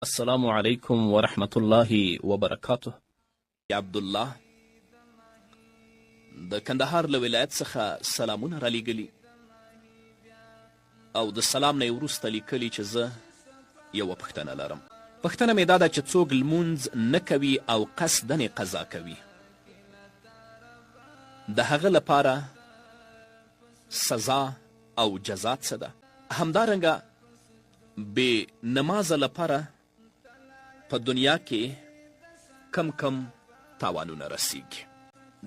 السلام علیکم ورحمت الله وبرکاته. عبدالله د کندهار له ولایت څخه سلامونه رالیږلي او د سلام نه یې وروسته لیکلي چې زه یوه پوښتنه لرم. پوښتنه مې دا ده چې څوک لمونځ نه کوي او قصدن یې قضا کوي، د هغه لپاره سزا او جزا څه ده؟ همدارنګه بې نمازه لپاره په دنیا کې کم تاوانونه رسیږي.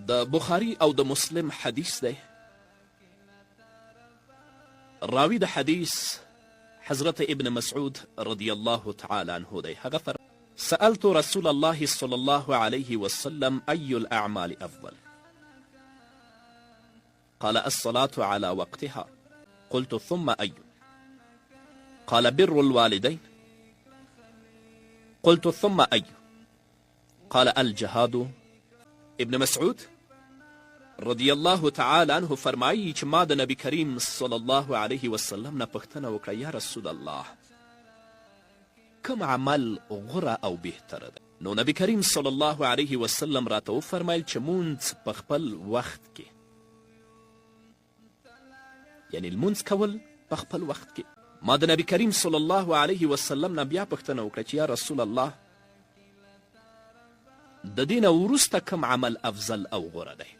د بخاري او د مسلم حدیث دی. راوی د حدیث حضرت ابن مسعود رضی الله تعالی عنه دی. هغه سألت رسول الله صلی الله علیه وسلم ای الاعمال افضل؟ قال الصلاة على وقتها. قلت ثم أي؟ قال بر الوالدين. قلت ثم أي؟ قال الجهاد. ابن مسعود رضی الله تعالی عنه فرمایی چې ما د نبی کریم صلی الله علیه وسلم نه پوښتنه وکړه، یا رسول الله کوم عمل غوره او بهتره ده؟ نو نبی کریم صلی الله علیه وسلم راته وفرمیل چې مونځ په خپل وخت کې، یعنی لمونځ کول په خپل وخت کې. ما د نبی کریم صلی الله علیه وسلم نه بیا پوښتنه وکړه چې یا رسول الله د دې نه وروسته کوم عمل افضل او غوره دی؟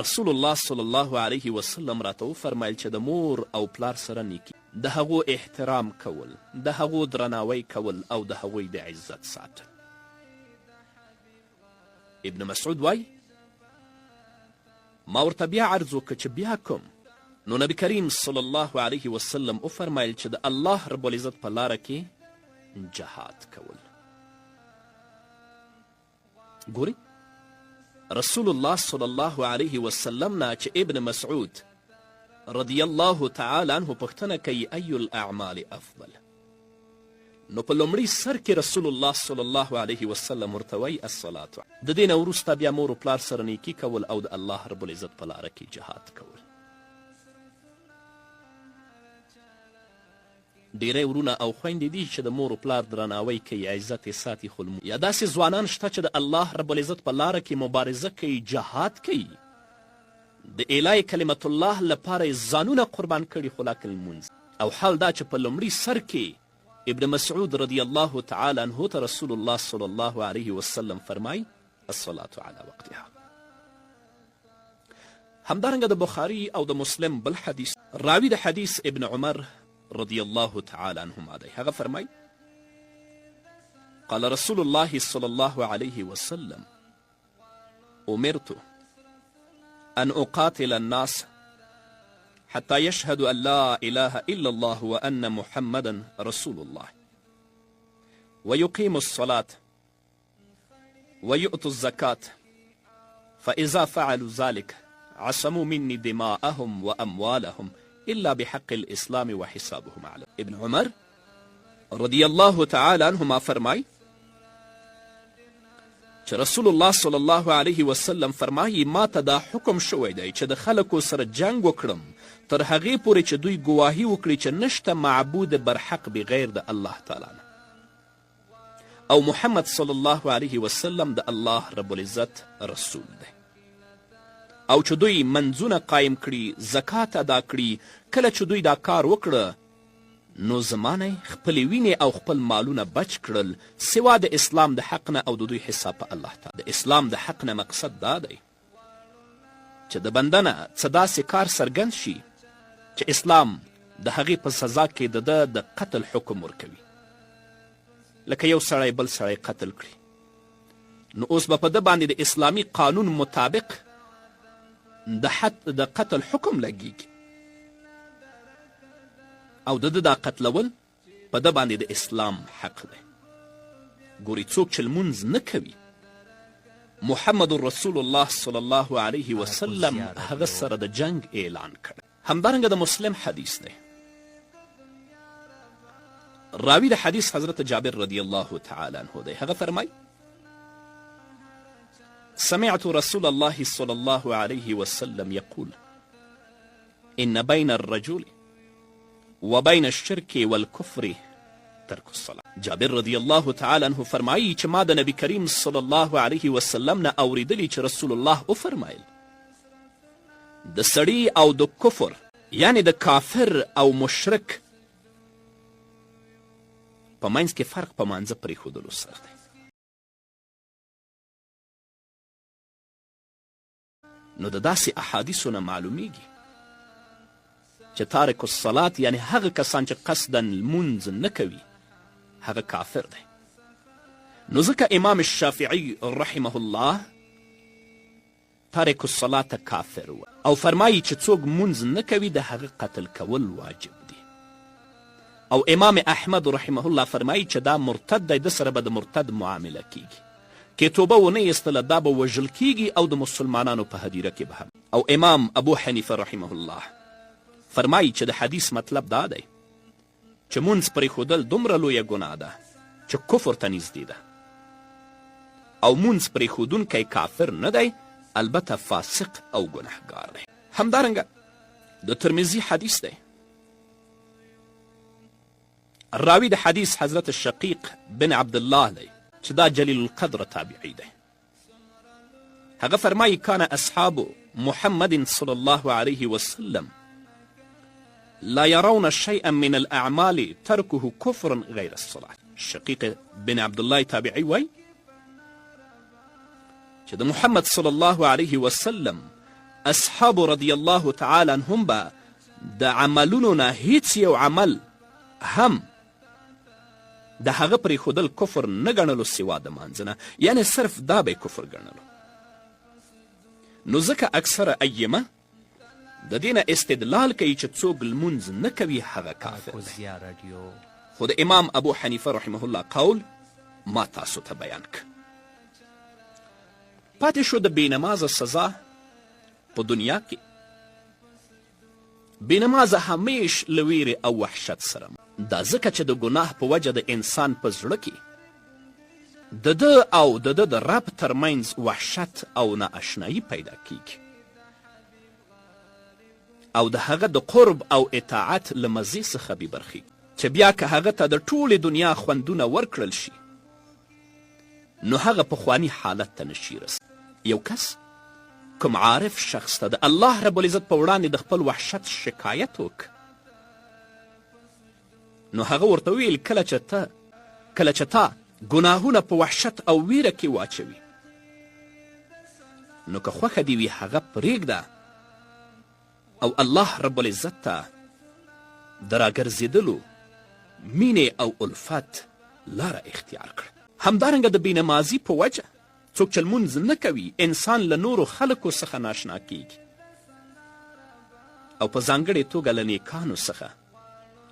رسول الله صلی الله علیه وسلم راته وفرمیل چې د مور او پلار سره نیکي، د هغو احترام کول، د هغو درناوی کول او د هغوی د عزت ساتل. ابن مسعود وای ما ورته بیا عرض وکړه چې بیا کوم؟ نو نبی کریم صلی الله علیه وسلم وفرمیل چې د الله رب العزت په لاره کې جهاد کول. ګورئ رسول الله صلی الله علیه وسلم نه چې ابن مسعود رضی الله تعالی عنه پوښتنه کوي ای الاعمال افضل، نو په لومړي سر کې رسول الله صلی الله علیه وسلم ورته وایي الصلاة. د دې نه وروسته بیا مور و پلار سره نیکي کول او د الله رب العزت په لاره کې جهاد کول. ډیری ورونه او خویندې دي چې د مور و پلار درناوی کوي، عزت یې ساتي، خو یا داسې ځوانان شته چې د الله رب العزت په لاره کې مبارزه کوي، جهاد کوي، د اعلای کلمت الله لپاره یې ځانونه قربان کړي، خو لاکن لمونځ. او حال دا چې په لومړي سر کې ابن مسعود رضی الله تعالی عنه ته رسول الله صلی الله علیه وسلم فرمای الصلاة على وقتها. همدارنګه د بخاري او د مسلم بل حدیث، راوی د حدیث ابن عمر رضی الله تعالی عنهما دی. هغه فرمای قال رسول الله صلی الله علیه وسلم امرت ان اقاتل الناس حتى يشهدوا ان لا اله الا الله وان محمدا رسول الله ويقيموا الصلاة ويؤتوا الزكاة فاذا فعلوا ذلك عصموا مني دماءهم واموالهم الا بحق الاسلام وحسابهم على. ابن عمر رضی الله تعالی عنهما فرمای چې رسول الله صلی الله علیه وسلم فرمایي ما ته دا حکم شوی دی چې د خلکو سره جنگ وکړم تر هغې پورې چې دوی ګواهي وکړي چې نشته معبود برحق بغیر د الله تعالی نه او محمد صلی الله علیه وسلم د الله رب العزت رسول دی، او چې دوی منځونه قایم کړي، زکات ادا کړي. کله چې دوی دا کار وکړه نو زمانه خپلې وینې او خپل مالونه بچ کړل سوا د اسلام د حق نه او د دوی حساب په الله تعالی. د اسلام د حق نه مقصد دا دی چې د بنده نه څه داسې کار څرګند شي چې اسلام د هغې په سزا کې د ده د قتل حکم ورکوي، لکه یو سړی بل سړی قتل کړي، نو اوس به په ده باندې د اسلامي قانون مطابق د قتل حکم لګیږي او د ده دا قتلول په ده باندې د اسلام حق دی. ګوري څوک چې لمونځ نه کوي محمد رسول الله صلی الله علیه وسلم هغه سره د جنگ اعلان کړی. همدارنګه د مسلم حدیث دی. راوی د حدیث حضرت جابر رضی الله تعالی عنه دی. هغه فرمای سمعت رسول الله صلى الله عليه وسلم يقول إن بين الرجل وبين الشرك والكفر ترک الصلاة. جابر رضی الله تعالی عنه فرمایي چې ما د نبی کریم صلی الله علیه وسلم نه اوریدلی چې رسول الله وفرمایل د سړي او د کفر یعنی د کافر او مشرک په منځ کې فرق په مانځه پرېښودلو سره دی. نو د داسې احادیثو نه معلومیږي چې تارک الصلات یعنی هغه کسان چې قصدا لمونځ نه کوي هغه کافر دی. نو ځکه امام الشافعي رحمه الله تارک الصلات کافر و او فرمایي چې څوک مونځ نه کوي د هغه قتل کول واجب دی. او امام احمد رحمه الله فرمایي چې دا مرتد دی، د سره به د مرتد معامله کیږي، که توبه ونه ایستله دا به وژل کیږي او د مسلمانانو په هدیره کې به هم. او امام ابو حنیفه رحمه الله فرمایي چې د حدیث مطلب دا دی چې مونځ پرېښودل دومره لویه ګناه ده چې کفر ته نږدې ده، او مونځ پرېښودونکی کافر نه دی، البته فاسق او ګنهګار دی. همدارنګه د ترمذي حدیث دی، راوی د حدیث حضرت شقیق بن عبدالله دی چې دا جلیل القدر تابعی دی. هغه فرمایي کان اصحاب محمد صلی الله علیه وسلم لا يرون شيئا من الاعمال تركه كفر غير الصلاة. شقیق بن عبدالله تابعی وای چې د محمد صلی الله علیه وسلم اصحاب رضی الله تعالی عنهم به د عملونو نه هیڅ یو عمل هم د هغه پرېښودل کفر نه ګڼلو سوا د مانځه نه، یعنی صرف دا به کفر ګڼلو. نو ځکه اکثره ائمه د دې نه استدلال کوي چې څوک لمونځ نه کوي هغه کافر دی. خو د امام ابو حنیفه رحمه الله قول ما تاسو ته بیان که. پاتې شو د بېنمازه سزا په دنیا کې. بېنمازه همیش له ویرې او وحشت سره، دا ځکه چې د ګناه په وجه د انسان په زړه کې د ده او د ده د رب ترمنځ وحشت او نااشنایي پیدا کیږي، او د هغه د قرب او اطاعت له مزې څخه بې برخې، چې بیا که هغه ته د ټولې دنیا خوندونه ورکړل شي نو هغه پخواني حالت ته نشي رسي. یو کس کوم عارف شخص ته د الله رب العزت په وړاندې د خپل وحشت شکایت وکړ، نو هغه ورته ویل کله چې تا ګناهونه په وحشت او ویره کې واچوي نو که خوښه دې وي هغه پرېږده او الله رب العزت ته د راګرځېدلو مینې او الفت لاره اختیار کړه. همدارنګه د بېنمازي په وجه څوک چې لمونځ نه کوي انسان له نورو خلکو څخه ناشنا کیږي، او په ځانګړې توګه له نیکانو څخه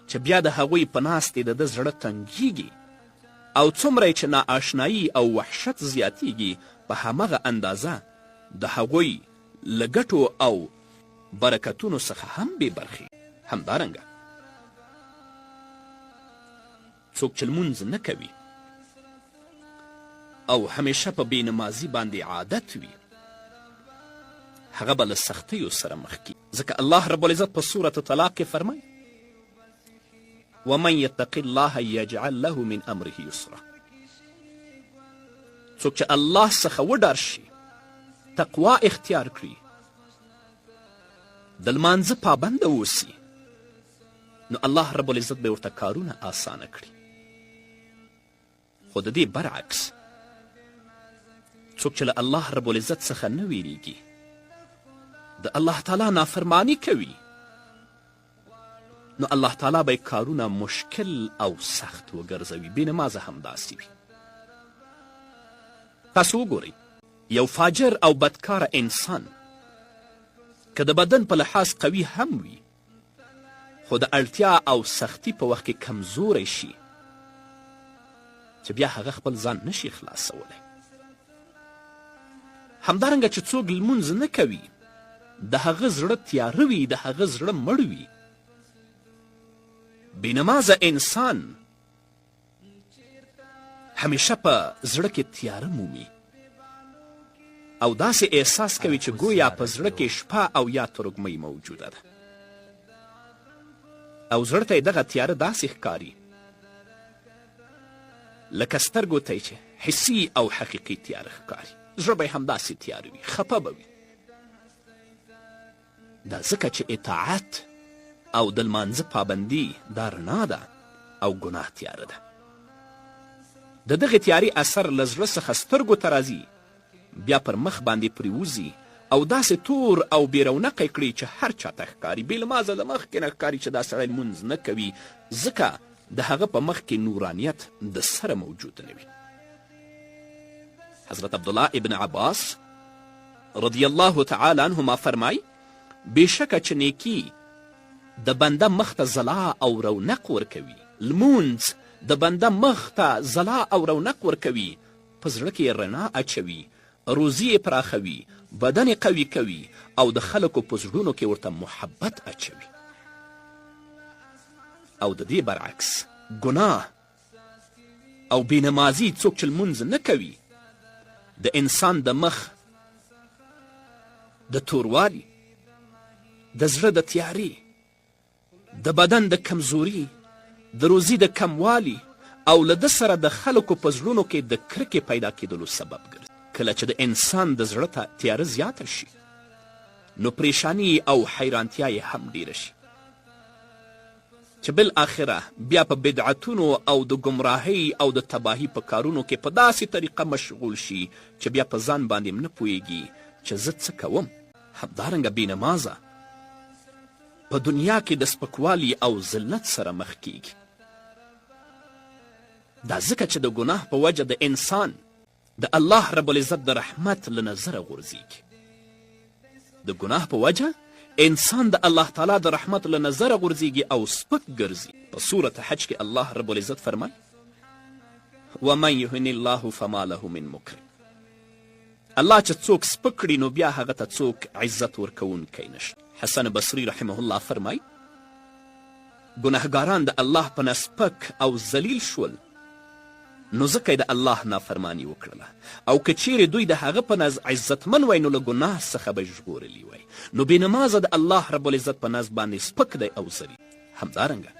چې بیا د هغوی په ناستې د ده زړه تنګیږي، او څومره چې نااشنایي او وحشت زیاتیږي په همغه اندازه د هغوی له ګټو او برکتونو څخه هم بې برخې. همدارنګه څوک چې لمونځ نه کوي او همیشه په بېنمازي باندې عادت وي هغه به له سختیو سره مخ کیږي، ځکه الله رب العزت په سورة طلاق کې فرمایي ومن یتق الله یجعل له من امره یسرا. څوک چې الله څخه وډار شي، تقوا اختیار کړي، د لمانځه پابنده اوسي، نو الله رب العزت به ورته کارونه آسانه کړي. خو د دې برعکس څوک چې له الله رب العزت څخه نه ویریږي، د الله تعالی نافرمانی کوي، نو الله تعالی به کارونه مشکل او سخت وګرځوي. بېنمازه همداسې وي. تاسو وګورئ یو فاجر او بدکاره انسان که د بدن په لحاظ قوي هم وي خو د اړتیا او سختی په وخت کې کمزوری شي چې بیا هغه خپل ځان نشي خلاصولی. همدارنګه چې څوک لمونځ نه کوي د هغه زړه تیاره وي، د هغه زړه مړ وي. بېنمازه انسان همیشه په زړه کې تیاره مومي او داسې احساس کوي چې گویا په زړه کې شپه او یا ترږمۍ موجوده ده، او زړه ته یې دغه تیاره داسې ښکاري لکه سترګو ته چې حسي او حقیقي تیاره ښکاري، زړه به یې همداسې تیاره وي، خفه به وي. دا ځکه چې اطاعت او د لمانځه پابندي دا رڼا ده او ګناه تیاره ده. د دغې تیارې اثر له زړه څخه سترګو ته راځي، بیا پر مخ باندې پرېوځي او داسې تور او بې رونقی کړي چې هر چا ته ښکاري. بې لمازه له مخکې نه ښکاري چې دا سړی لمونځ نه کوي، ځکه د هغه په مخ کې نورانیت د سره موجود نه وي. حضرت عبدالله ابن عباس رضی الله تعالی عنهما فرمای بېشکه چې نیکي د بنده مخ ته ځلا او رونق ورکوي، لمونځ د بنده مخ ته ځلا او رونق ورکوي، په زړه کې یې رڼا اچوي، روزي یې پراخوي، بدن یې قوي کوي او د خلکو په زړونو کې ورته محبت اچوي. او د دې برعکس ګناه او بېنمازي څوک چې لمونځ نه کوي د انسان د مخ د توروالي، د زړه د تیارې، د بدن د کمزوري، د روزي د کموالي او له ده سره د خلکو په زړونو کې د کرکې پیدا کېدلو سبب ګرځي. کله چې د انسان د زړه ته تیاره زیاته شي نو پریشانی او حیرانتیا یې هم ډیره شي، چې بالاخره بیا په بدعتونو او د ګمراهۍ او د تباهي په کارونو کې په داسې طریقه مشغول شي چې بیا په ځان باندې نه پوهیږي چې زه څه کوم. همدارنګه بېنمازه په دنیا کې د سپکوالي او ذلت سره مخ کیږي. دا ځکه چې د ګناه په وجه د انسان د الله رب العزت د رحمت له نظره غورځېږي. د ګناه په وجه انسان د الله تعالی د رحمت له نظره غورځېږي او سپک ګرځي. په سورة حج کې الله رب العزت فرمای ومن یهن الله فما له من مکرم. الله چې څوک سپک کړي نو بیا هغه ته څوک عزت ورکوونکی نشته. حسن بصري رحمه الله فرمای ګناهګاران د الله په نه سپک او ذلیل شول نو ځکه یې د الله نافرماني وکړله، او که چیرې دوی د هغه په نزد عزتمن وی نو له ګناه څخه به ژغورلي وی. نو بېنمازه د الله رب العزت په نزد باندې سپک دی او ذلیل. همدارنګه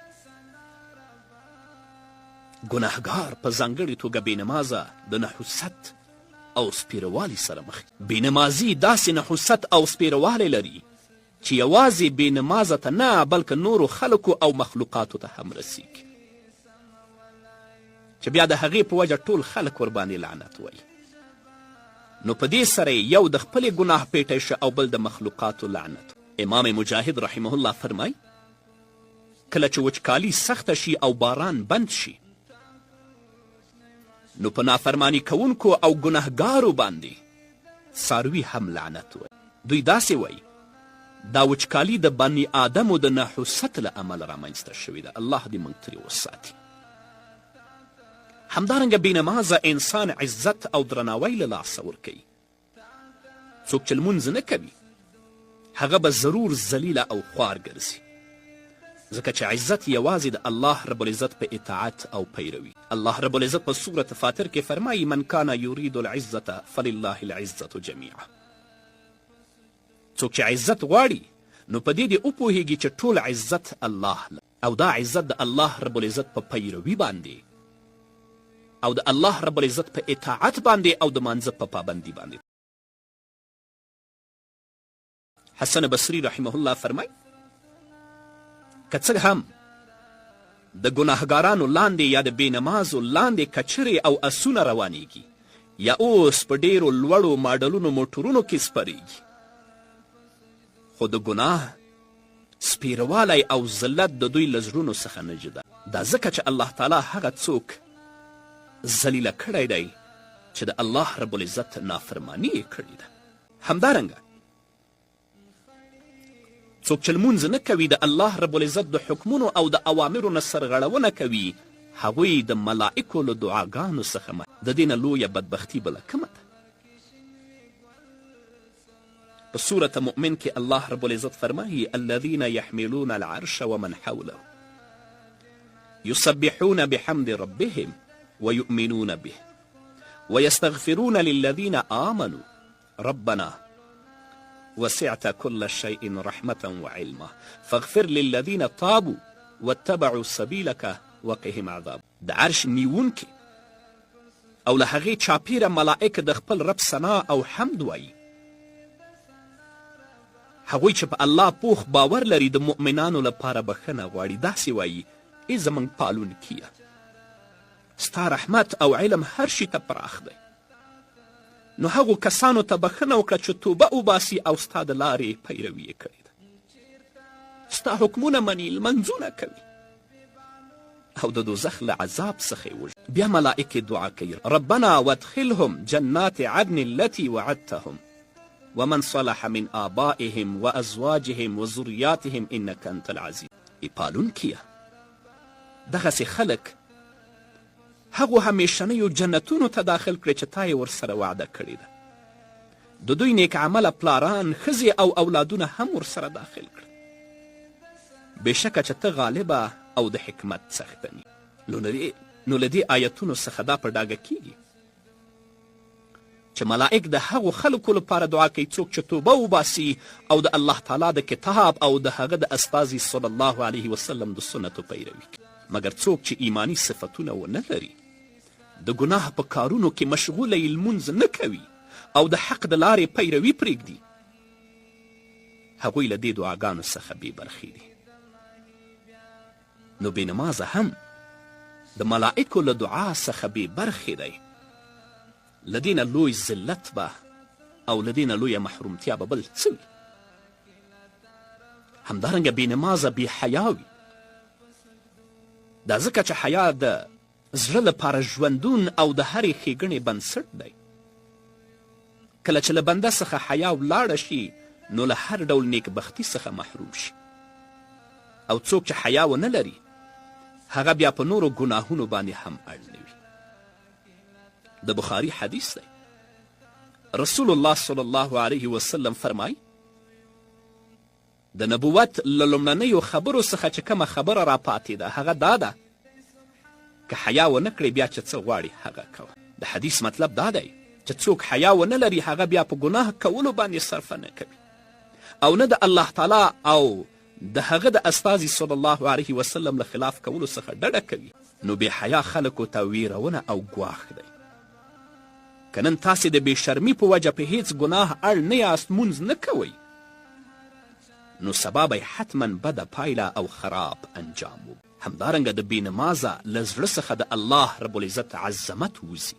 ګناهګار په ځانګړې توګه بېنمازه د نحوست او سپیروالي سره مخ. بېنمازي داسې نحوست او سپیروالی لري چې یوازې بېنمازه ته نه بلکې نورو خلکو او مخلوقاتو ته هم رسیږي، چې بیا د هغې په وجه ټول خلک ورباندې لعنت وایي. نو په دې سره یو د خپلې ګناه پیټی شه او بل د مخلوقاتو لعنت. امام مجاهد رحمه الله فرمای کله چې وچکالي سخته شي او باران بند شي نو په نافرمانی کوونکو او ګناهګارو باندې څاروي هم لعنت وایي. دوی داسې وایي دا وچکالي د بني آدمو د نحوست له امله رامنځته شوې ده. الله دې موږ ترې وساتي. همدارنګه بېنمازه انسان عزت او درناوی له لاسه ورکوي. څوک چې لمونځ نه کوي هغه به ضرور ذلیله او خوار ګرځي، ځکه چې عزت یوازې د الله رب العزت په اطاعت او پیروي. الله رب العزت په سورة فاطر کې فرمایي من کان یرید العزة فلله العزة جمیعا. څوک چې عزت غواړي نو په دې دې وپوهیږي چې ټول عزت الله له، او دا عزت د الله رب العزت په پیروي باندې او د الله رب العزت په اطاعت باندې او د مانځه په پابندي باندې. حسن بصري رحمه الله فرمای که څه هم د ګناهګارانو لاندې یا د بېنمازو لاندې کچرې او اسونه روانیږي یا اوس په ډیرو لوړو ماډلونو موټرونو کې سپریږي، خو د ګناه سپیروالی او ذلت د دوی له زړونو څخه نه جدا. دا ځکه چې الله تعالی هغه څوک ذلیله کړی دی چې د الله رب العزت نافرمانی یې کړې ده. همدارنګه څوک چې لمونځ نه کوي د الله رب العزت د حکمونو او د اوامرو نه سرغړونه کوي هغوی د ملائکو له دعاګانو څخه د دې نه لویه بدبختي بله کومه ده. په سورة مؤمن کې الله رب العزت فرمایي الذین یحملون العرش ومن حوله یسبحون بحمد ربهم ويؤمنون به ويستغفرون للذين آمنوا ربنا وسعت كل شيء رحمة وعلما فاغفر للذين تابوا واتبعوا سبيلك وقهم عذاب. د عرش نیونکي او له هغې چاپیره ملائک د خپل رب ثنا او حمد وایي. هغوی چې په الله پوخ باور لري د مؤمنانو لپاره بخښنه غواړي. داسې وایي ای زموږ پالونکیه، ستا رحمت او علم هر شي ته پراخ دی. نو هغو کسانو ته بخښنه وکړه چې توبه وباسي او ستا د لارې پیروي یې کړې ده، ستا حکمونه مني، لمنځونه کوي او د دوزخ له عذاب څخه یې وژغوري. بیا ملائکې دعا کوي ربنا وادخلهم جنات عدن التي وعدتهم ومن صلح من آبائهم وازواجهم وذریاتهم انک انت العزیز. ای پالونکیه، دغسې خلک هغو همیشنیو جنتونو ته داخل کړي چې تا یې ورسره وعده کړې ده. د دوی نیک عمله پلاران، ښځې او اولادونه هم ورسره داخل کړه. بېشکه چې ته غالبه او د حکمت څښتن یې. نو له دې آیتونو څخه دا په ډاګه کیږي چې ملائک د هغو خلکو لپاره دعا کوي څوک چې توبه وباسي او د الله تعالی د کتاب او د هغه د استازي صلی الله علیه وسلم د سنتو پیروي کوي. مګر څوک چې ایمانی صفتونه ونه لري، د ګناه په کارونو کې مشغوله یې لمونځ نه کوي او د حق د لارې پیروي پرېږدي، هغوی له دې دعاګانو څخه بې برخې دي. نو بېنمازه هم د ملائکو له دعا څخه بې برخې دی. له دې نه لوی ذلت به او له دې نه لویه محرومتیا به بل څه وي. همدارنګه بېنمازه بې حیا وي. دا ځکه چې حیا د زړه لپاره ژوندون او د هرې ښېګڼې بنسټ دی. کله چې له بنده څخه حیا ولاړه شي نو له هر ډول نیکبختي څخه محروم شي. او څوک چې حیا ونه لري هغه بیا په نورو ګناهونو باندې هم اړ نه وي. د بخاري حدیث دی. رسول الله صلی الله علیه وسلم فرمای د نبوت له لومړنیو خبرو څخه چې کومه خبره راپاتې ده هغه دا ده که حیا ونه کړې بیا چې څه غواړې هغه کوه. د حدیث مطلب دا دی چې څوک حیا ونه لري هغه بیا په ګناه کولو باندې صرفه نه کوي او نه د الله تعالی او د هغه د استازي صلی الله علیه وسلم له خلاف کولو څخه ډډه کوي. نو بې حیا خلکو ته ویرونه او ګواښ دی. که نن تاسې د بې شرمي په وجه په هیڅ ګناه اړ نه یاست، مونځ نه کوئ، نو سبا به حتما بده پایله او خراب انجام و. همدارنګه د بېنمازه له زړه څخه د الله رب العزت عظمت وځي.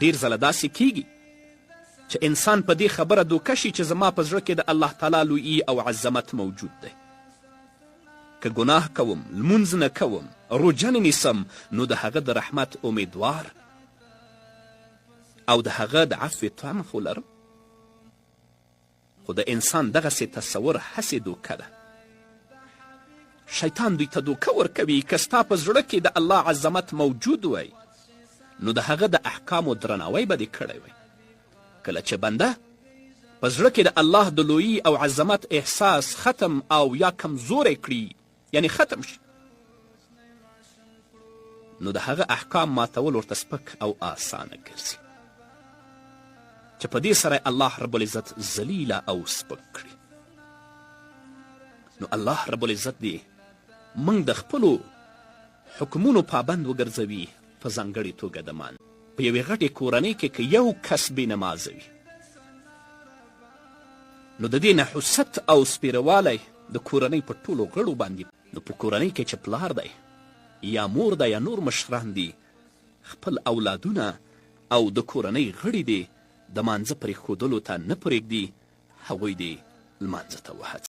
ډېر ځله داسې کیږي چې انسان په دې خبره دوکه شي چې زما په زړه کې د الله تعالی لویي او عظمت موجود دی. که ګناه کوم، لمونځ نه کوم، روژه نه نیسم، نو د هغه د رحمت امیدوار او د هغه د عفو طمع خو لرم. خو د انسان دغسې تصور هسې دوکه ده. شیطان دوی ته دوکه ورکوي که ستا په زړه کې د الله عظمت موجود وی نو د هغه د احکامو درناوی به دې کړی وی. کله چې بنده په زړه کې د الله د لویي او عظمت احساس ختم او یا کمزوری کړي، یعنی ختم شي، نو د هغه احکام ماتول ورته سپک او آسانه ګرځي چې په دې سره الله رب العزت ذلیله او سپک کړي. نو الله رب العزت دې موږ د خپلو حکمونو پابند وګرځوي. په ځانګړې توګه د مان په یوې غټې کورنۍ کې که یو کس بېنمازه وي نو د دې نحوست او سپیروالی د کورنۍ په ټولو غړو باندې. نو په کورنۍ کې چې پلار دی یا مور ده یا نور مشران دي خپل اولادونه او د کورنۍ غړي دي د مانځه پرېښودلو ته نه پرېږدي، هغوی دې لمانځه ته وهڅوي.